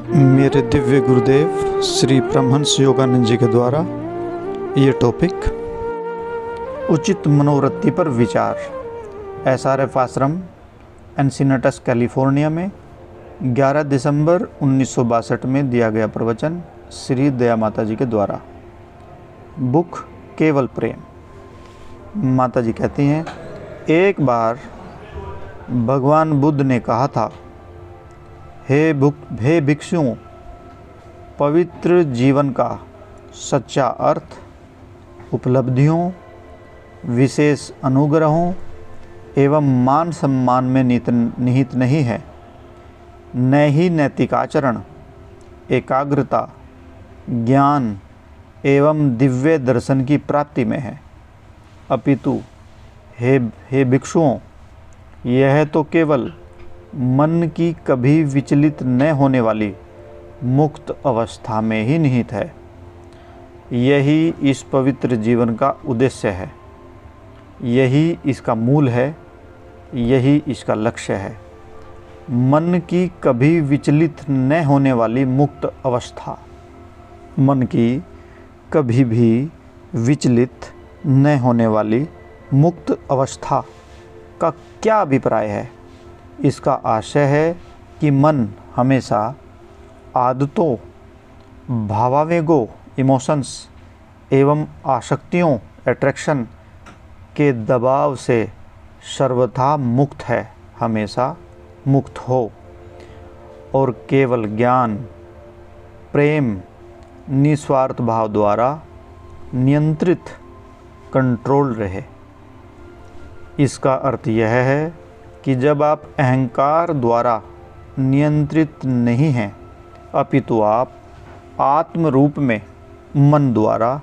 मेरे दिव्य गुरुदेव श्री परमहंस योगानंद जी के द्वारा ये टॉपिक उचित मनोवृत्ति पर विचार SRF आश्रम एनसिनटस कैलिफोर्निया में 11 दिसंबर 1962 में दिया गया प्रवचन श्री दया माता जी के द्वारा। बुक केवल प्रेम। माता जी कहती हैं, एक बार भगवान बुद्ध ने कहा था, हे भिक्षुओं, पवित्र जीवन का सच्चा अर्थ उपलब्धियों, विशेष अनुग्रहों एवं मान सम्मान में निहित नहीं है, न ही नैतिक आचरण, एकाग्रता, ज्ञान एवं दिव्य दर्शन की प्राप्ति में है, अपितु हे भिक्षुओं, यह तो केवल मन की कभी विचलित न होने वाली मुक्त अवस्था में ही निहित है। यही इस पवित्र जीवन का उद्देश्य है, यही इसका मूल है, यही इसका लक्ष्य है। मन की कभी विचलित न होने वाली मुक्त अवस्था। मन की कभी भी विचलित न होने वाली मुक्त अवस्था का क्या अभिप्राय है? इसका आशय है कि मन हमेशा आदतों, भावावेगों, इमोशंस एवं आसक्तियों, अट्रैक्शन के दबाव से सर्वथा मुक्त है, हमेशा मुक्त हो और केवल ज्ञान, प्रेम, निस्वार्थ भाव द्वारा नियंत्रित, कंट्रोल रहे। इसका अर्थ यह है कि जब आप अहंकार द्वारा नियंत्रित नहीं हैं, अपितु आप आत्म रूप में मन द्वारा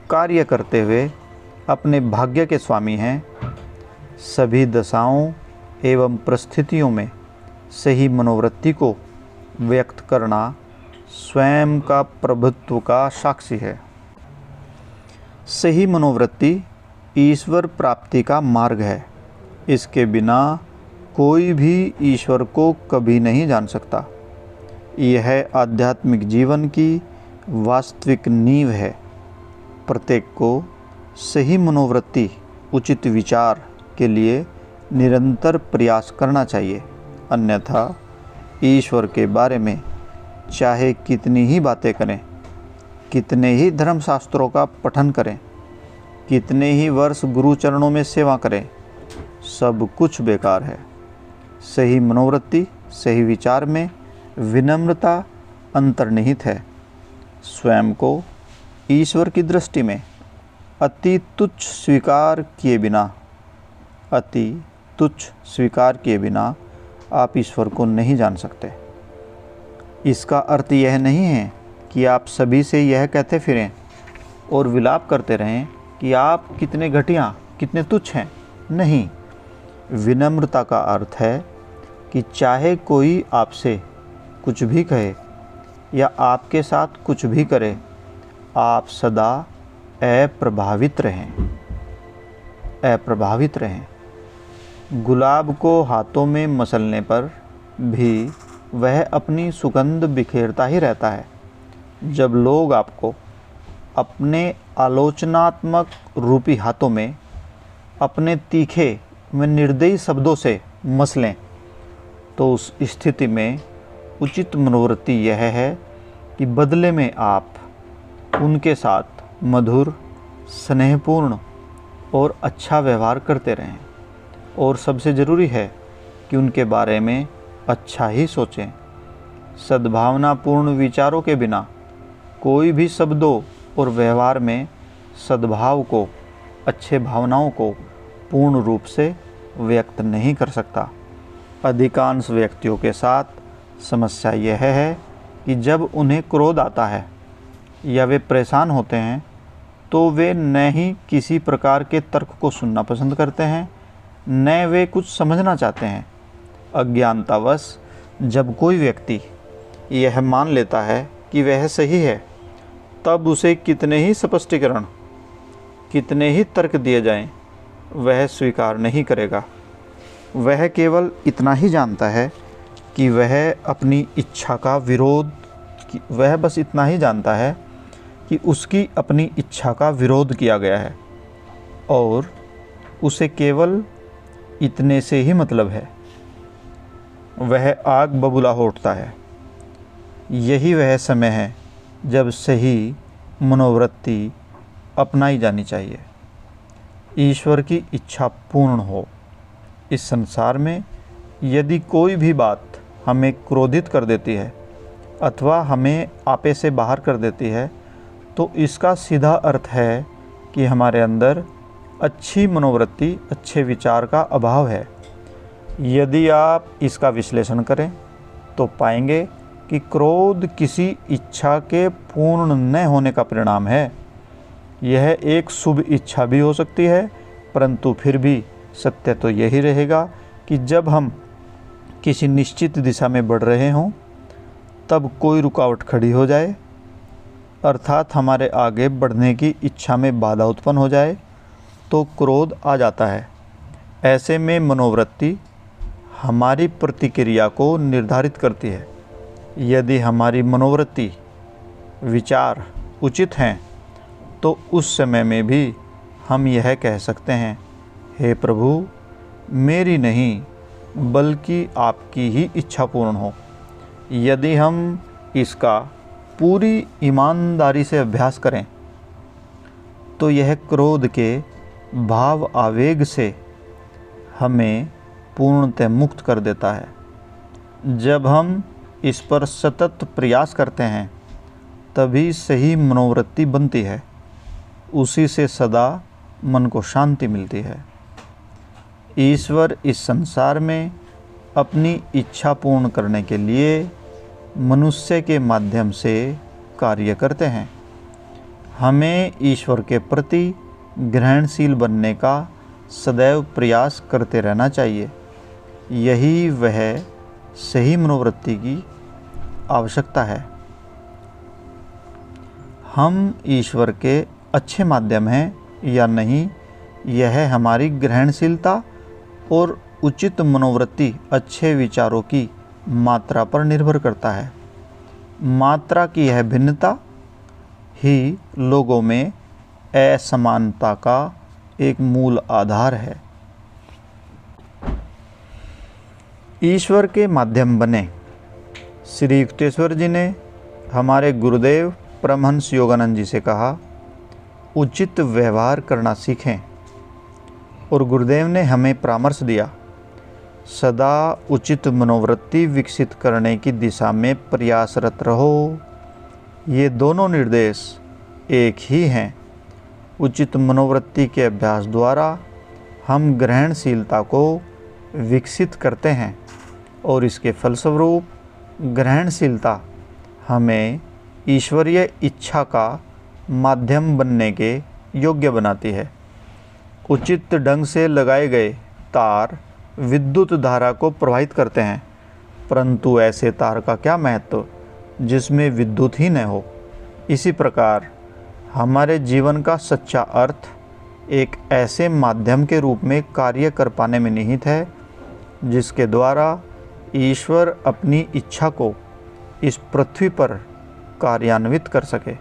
कार्य करते हुए अपने भाग्य के स्वामी हैं, सभी दशाओं एवं परिस्थितियों में सही मनोवृत्ति को व्यक्त करना स्वयं का प्रभुत्व का साक्षी है। सही मनोवृत्ति ईश्वर प्राप्ति का मार्ग है। इसके बिना कोई भी ईश्वर को कभी नहीं जान सकता। यह आध्यात्मिक जीवन की वास्तविक नींव है। प्रत्येक को सही मनोवृत्ति, उचित विचार के लिए निरंतर प्रयास करना चाहिए, अन्यथा ईश्वर के बारे में चाहे कितनी ही बातें करें, कितने ही धर्मशास्त्रों का पठन करें, कितने ही वर्ष गुरु चरणों में सेवा करें, सब कुछ बेकार है। सही मनोवृत्ति, सही विचार में विनम्रता अंतर्निहित है। स्वयं को ईश्वर की दृष्टि में अति तुच्छ स्वीकार किए बिना आप ईश्वर को नहीं जान सकते। इसका अर्थ यह नहीं है कि आप सभी से यह कहते फिरें और विलाप करते रहें कि आप कितने घटिया, कितने तुच्छ हैं। नहीं, विनम्रता का अर्थ है कि चाहे कोई आपसे कुछ भी कहे या आपके साथ कुछ भी करे, आप सदा अप्रभावित रहें। गुलाब को हाथों में मसलने पर भी वह अपनी सुगंध बिखेरता ही रहता है। जब लोग आपको अपने आलोचनात्मक रूपी हाथों में अपने तीखे व निर्दयी शब्दों से मसलें, तो उस स्थिति में उचित मनोवृत्ति यह है कि बदले में आप उनके साथ मधुर, स्नेहपूर्ण और अच्छा व्यवहार करते रहें। और सबसे ज़रूरी है कि उनके बारे में अच्छा ही सोचें। सद्भावनापूर्ण विचारों के बिना कोई भी शब्दों और व्यवहार में सद्भाव को, अच्छे भावनाओं को पूर्ण रूप से व्यक्त नहीं कर सकता। अधिकांश व्यक्तियों के साथ समस्या यह है कि जब उन्हें क्रोध आता है या वे परेशान होते हैं, तो वे न ही किसी प्रकार के तर्क को सुनना पसंद करते हैं, न वे कुछ समझना चाहते हैं। अज्ञानतावश जब कोई व्यक्ति यह मान लेता है कि वह सही है, तब उसे कितने ही स्पष्टीकरण, कितने ही तर्क दिए जाएं, वह स्वीकार नहीं करेगा। वह केवल इतना ही जानता है कि वह अपनी इच्छा का विरोध, वह बस इतना ही जानता है कि उसकी अपनी इच्छा का विरोध किया गया है और उसे केवल इतने से ही मतलब है। वह आग बबूला हो उठता है। यही वह समय है जब सही मनोवृत्ति अपनाई जानी चाहिए। ईश्वर की इच्छा पूर्ण हो। इस संसार में यदि कोई भी बात हमें क्रोधित कर देती है अथवा हमें आपे से बाहर कर देती है, तो इसका सीधा अर्थ है कि हमारे अंदर अच्छी मनोवृत्ति, अच्छे विचार का अभाव है। यदि आप इसका विश्लेषण करें तो पाएंगे कि क्रोध किसी इच्छा के पूर्ण न होने का परिणाम है। यह एक शुभ इच्छा भी हो सकती है, परंतु फिर भी सत्य तो यही रहेगा कि जब हम किसी निश्चित दिशा में बढ़ रहे हों तब कोई रुकावट खड़ी हो जाए, अर्थात हमारे आगे बढ़ने की इच्छा में बाधा उत्पन्न हो जाए, तो क्रोध आ जाता है। ऐसे में मनोवृत्ति हमारी प्रतिक्रिया को निर्धारित करती है। यदि हमारी मनोवृत्ति, विचार उचित हैं तो उस समय में भी हम यह कह सकते हैं, हे प्रभु, मेरी नहीं बल्कि आपकी ही इच्छा पूर्ण हो। यदि हम इसका पूरी ईमानदारी से अभ्यास करें तो यह क्रोध के भाव आवेग से हमें पूर्णतः मुक्त कर देता है। जब हम इस पर सतत प्रयास करते हैं तभी सही मनोवृत्ति बनती है। उसी से सदा मन को शांति मिलती है। ईश्वर इस संसार में अपनी इच्छा पूर्ण करने के लिए मनुष्य के माध्यम से कार्य करते हैं। हमें ईश्वर के प्रति ग्रहणशील बनने का सदैव प्रयास करते रहना चाहिए। यही वह सही मनोवृत्ति की आवश्यकता है। हम ईश्वर के अच्छे माध्यम हैं या नहीं, यह हमारी ग्रहणशीलता और उचित मनोवृत्ति, अच्छे विचारों की मात्रा पर निर्भर करता है। मात्रा की यह भिन्नता ही लोगों में असमानता का एक मूल आधार है। ईश्वर के माध्यम बने। श्री युक्तेश्वर जी ने हमारे गुरुदेव परमहंस योगानंद जी से कहा, उचित व्यवहार करना सीखें। और गुरुदेव ने हमें परामर्श दिया, सदा उचित मनोवृत्ति विकसित करने की दिशा में प्रयासरत रहो। ये दोनों निर्देश एक ही हैं। उचित मनोवृत्ति के अभ्यास द्वारा हम ग्रहणशीलता को विकसित करते हैं और इसके फलस्वरूप ग्रहणशीलता हमें ईश्वरीय इच्छा का माध्यम बनने के योग्य बनाती है। उचित ढंग से लगाए गए तार विद्युत धारा को प्रवाहित करते हैं, परंतु ऐसे तार का क्या महत्व जिसमें विद्युत ही न हो। इसी प्रकार हमारे जीवन का सच्चा अर्थ एक ऐसे माध्यम के रूप में कार्य कर पाने में निहित है जिसके द्वारा ईश्वर अपनी इच्छा को इस पृथ्वी पर कार्यान्वित कर सके।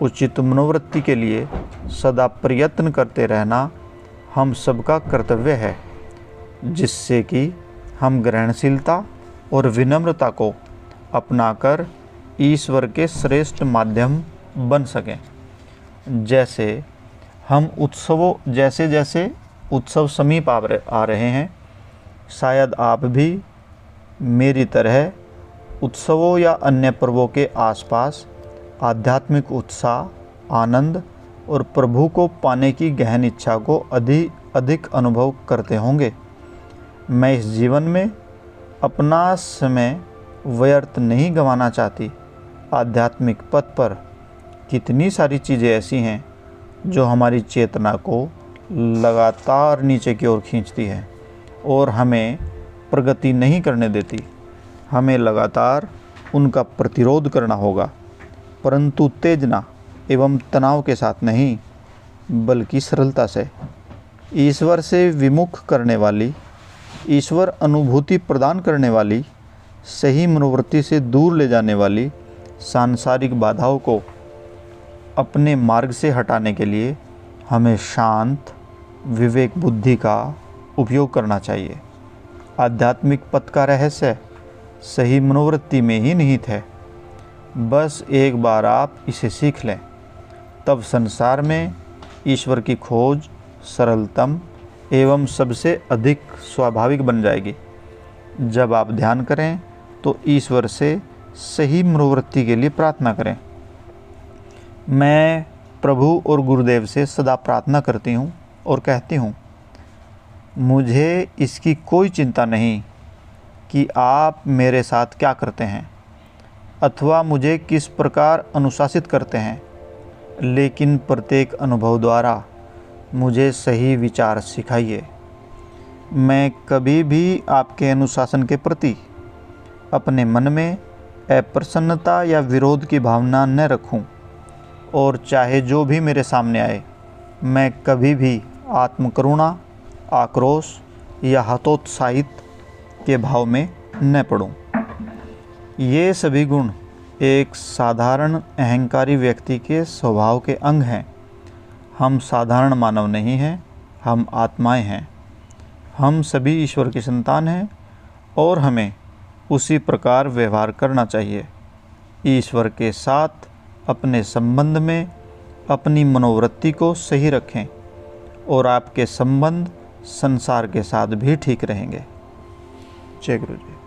उचित मनोवृत्ति के लिए सदा प्रयत्न करते रहना हम सबका कर्तव्य है, जिससे कि हम ग्रहणशीलता और विनम्रता को अपनाकर ईश्वर के श्रेष्ठ माध्यम बन सकें। जैसे हम जैसे जैसे उत्सव समीप आ रहे हैं, शायद आप भी मेरी तरह उत्सवों या अन्य पर्वों के आसपास आध्यात्मिक उत्साह, आनंद और प्रभु को पाने की गहन इच्छा को अधिक अनुभव करते होंगे। मैं इस जीवन में अपना समय व्यर्थ नहीं गंवाना चाहती। आध्यात्मिक पथ पर कितनी सारी चीज़ें ऐसी हैं जो हमारी चेतना को लगातार नीचे की ओर खींचती है और हमें प्रगति नहीं करने देती। हमें लगातार उनका प्रतिरोध करना होगा, परंतु उत्तेजना एवं तनाव के साथ नहीं, बल्कि सरलता से। ईश्वर से विमुख करने वाली, ईश्वर अनुभूति प्रदान करने वाली सही मनोवृत्ति से दूर ले जाने वाली सांसारिक बाधाओं को अपने मार्ग से हटाने के लिए हमें शांत विवेक बुद्धि का उपयोग करना चाहिए। आध्यात्मिक पथ का रहस्य सही मनोवृत्ति में ही निहित है। बस एक बार आप इसे सीख लें, तब संसार में ईश्वर की खोज सरलतम एवं सबसे अधिक स्वाभाविक बन जाएगी। जब आप ध्यान करें तो ईश्वर से सही मनोवृत्ति के लिए प्रार्थना करें। मैं प्रभु और गुरुदेव से सदा प्रार्थना करती हूँ और कहती हूँ, मुझे इसकी कोई चिंता नहीं कि आप मेरे साथ क्या करते हैं अथवा मुझे किस प्रकार अनुशासित करते हैं, लेकिन प्रत्येक अनुभव द्वारा मुझे सही विचार सिखाइए। मैं कभी भी आपके अनुशासन के प्रति अपने मन में अप्रसन्नता या विरोध की भावना न रखूं, और चाहे जो भी मेरे सामने आए मैं कभी भी आत्मकरुणा, आक्रोश या हतोत्साहित के भाव में न पड़ूं। ये सभी गुण एक साधारण अहंकारी व्यक्ति के स्वभाव के अंग हैं। हम साधारण मानव नहीं हैं, हम आत्माएं हैं। हम सभी ईश्वर की संतान हैं और हमें उसी प्रकार व्यवहार करना चाहिए। ईश्वर के साथ अपने संबंध में अपनी मनोवृत्ति को सही रखें और आपके संबंध संसार के साथ भी ठीक रहेंगे। जय गुरु जी।